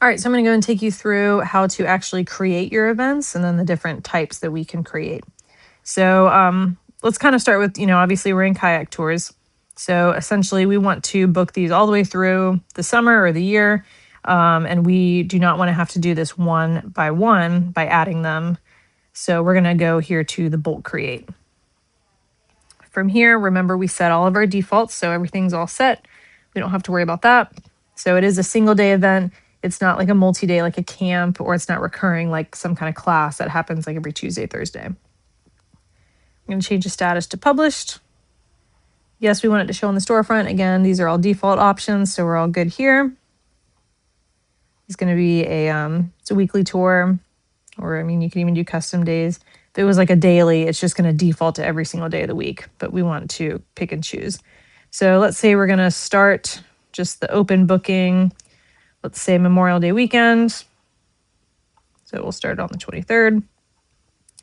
All right, so I'm going to go and take you through how to actually create your events and then the different types that we can create. So let's kind of start with, obviously we're in kayak tours. So essentially we want to book these all the way through the summer or the year. And we do not want to have to do this one by adding them. So we're going to go here to the bulk create. From here, remember we set all of our defaults, so everything's all set. We don't have to worry about that. So it is a single day event. It's not like a multi-day like a camp, or it's not recurring like some kind of class that happens like every Tuesday, Thursday. I'm going to change the status to published. Yes, we want it to show on the storefront. Again, these are all default options, so we're all good here. It's going to be it's a weekly tour, or you can even do custom days. If it was like a daily, it's just going to default to every single day of the week, but we want to pick and choose. So let's say we're going to start just the open booking, let's say Memorial Day weekend. So we'll start on the 23rd.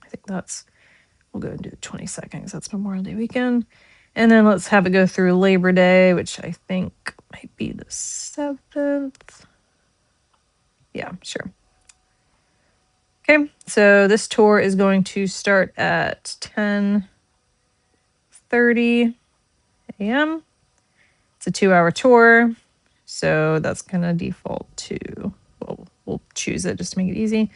I think we'll go and do the 22nd because that's Memorial Day weekend. And then let's have it go through Labor Day, which I think might be the 7th. Yeah, sure. Okay, so this tour is going to start at 10:30 a.m. It's a 2-hour tour, so that's going to default to, we'll choose it just to make it easy.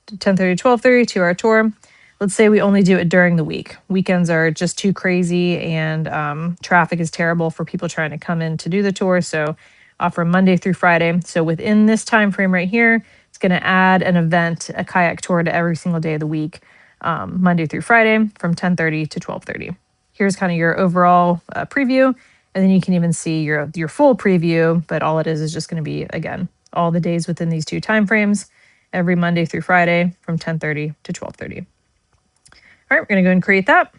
10:30 to 12:30, 2-hour tour. Let's say we only do it during the week. Weekends are just too crazy, and traffic is terrible for people trying to come in to do the tour, so offer Monday through Friday. So within this time frame right here, it's going to add an event, a kayak tour, to every single day of the week, Monday through Friday from 10:30 to 12:30. Here's kind of your overall preview, and then you can even see your full preview, but all it is just going to be, again, all the days within these two time frames, every Monday through Friday from 10:30 to 12:30. All right, we're going to go and create that.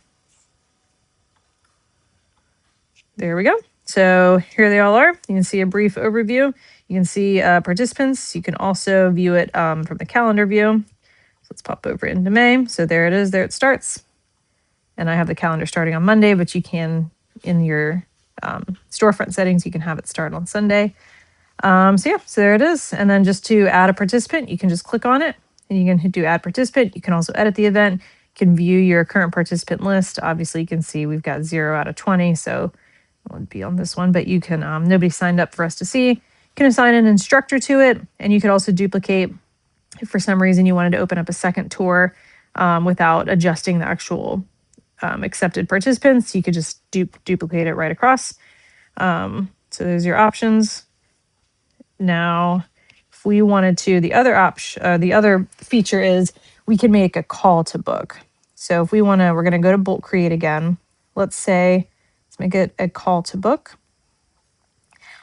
There we go. So here they all are. You can see a brief overview. You can see participants. You can also view it from the calendar view. So let's pop over into May. So there it is. There it starts. And I have the calendar starting on Monday, but you can, in your storefront settings, you can have it start on Sunday. So there it is. And then just to add a participant, you can just click on it and you can do add participant. You can also edit the event. You can view your current participant list. Obviously, you can see we've got 0 out of 20, so it wouldn't be on this one, but you can, nobody signed up for us to see. You can assign an instructor to it, and you could also duplicate if for some reason you wanted to open up a second tour without adjusting the actual accepted participants. You could just duplicate it right across. So there's your options. Now, if we wanted to, the other feature is we can make a call to book. So if we want to, we're going to go to bulk create again. Let's make it a call to book.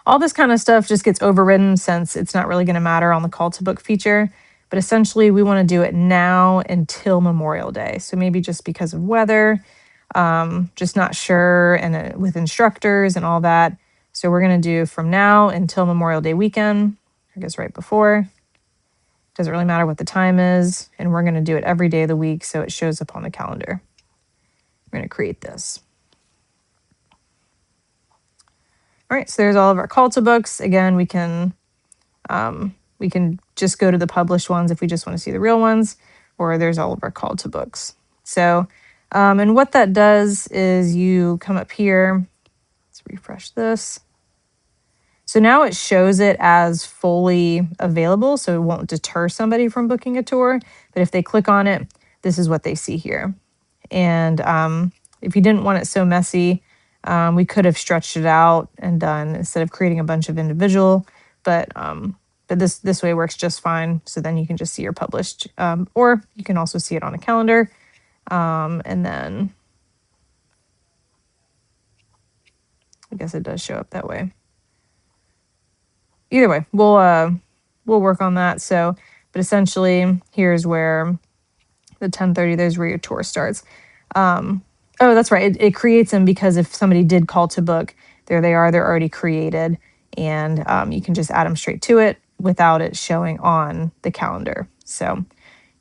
All this kind of stuff just gets overridden since it's not really going to matter on the call to book feature. But essentially, we want to do it now until Memorial Day. So maybe just because of weather, just not sure, and with instructors and all that. So we're going to do from now until Memorial Day weekend, I guess right before. Doesn't really matter what the time is. And we're going to do it every day of the week so it shows up on the calendar. We're going to create this. All right, so there's all of our call to books. Again, we can just go to the published ones if we just want to see the real ones, or there's all of our call to books. So, and what that does is you come up here. Let's refresh this. So now it shows it as fully available, so it won't deter somebody from booking a tour. But if they click on it, this is what they see here. And if you didn't want it so messy, we could have stretched it out and done instead of creating a bunch of individual. But this way works just fine. So then you can just see your published, or you can also see it on a calendar. And then I guess it does show up that way. Either way, we'll work on that. So, but essentially, here's where the 10:30. There's where your tour starts. Oh, that's right. It creates them because if somebody did call to book, there they are. They're already created, and you can just add them straight to it without it showing on the calendar. So,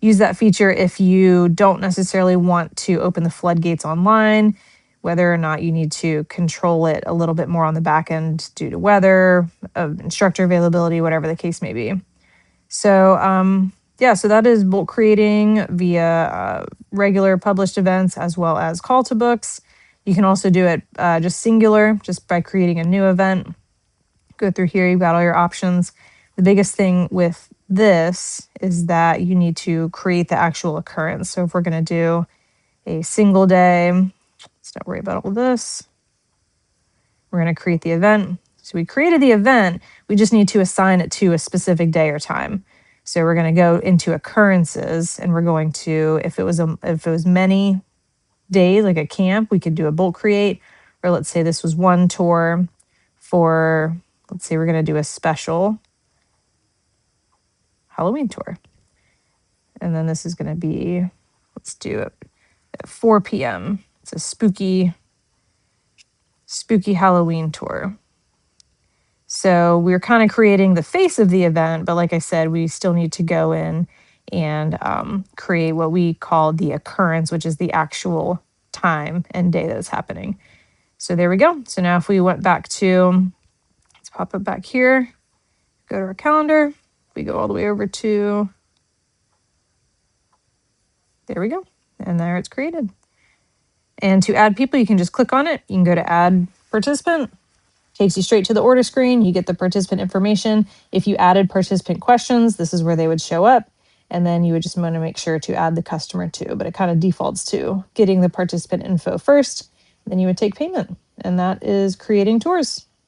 use that feature if you don't necessarily want to open the floodgates online, whether or not you need to control it a little bit more on the back end due to weather, instructor availability, whatever the case may be. So yeah, so that is bulk creating via regular published events as well as call to books. You can also do it just singular, just by creating a new event. Go through here, you've got all your options. The biggest thing with this is that you need to create the actual occurrence. So if we're going to do a single day, let's not worry about all this. We're going to create the event. So we created the event, we just need to assign it to a specific day or time. So we're going to go into occurrences, and we're going to, if it was many days, like a camp, we could do a bulk create. Or let's say this was one tour for, let's say we're going to do a special Halloween tour. And then this is going to be, let's do it at 4 p.m. It's a spooky Halloween tour. So we're kind of creating the face of the event, but like I said, we still need to go in and create what we call the occurrence, which is the actual time and day that it's happening. So there we go. So now if we went back to, let's pop it back here, go to our calendar, we go all the way over to, there we go. And there it's created. And to add people, you can just click on it. You can go to add participant. Takes you straight to the order screen. You get the participant information. If you added participant questions, this is where they would show up. And then you would just want to make sure to add the customer too. But it kind of defaults to getting the participant info first. Then you would take payment. And that is creating tours.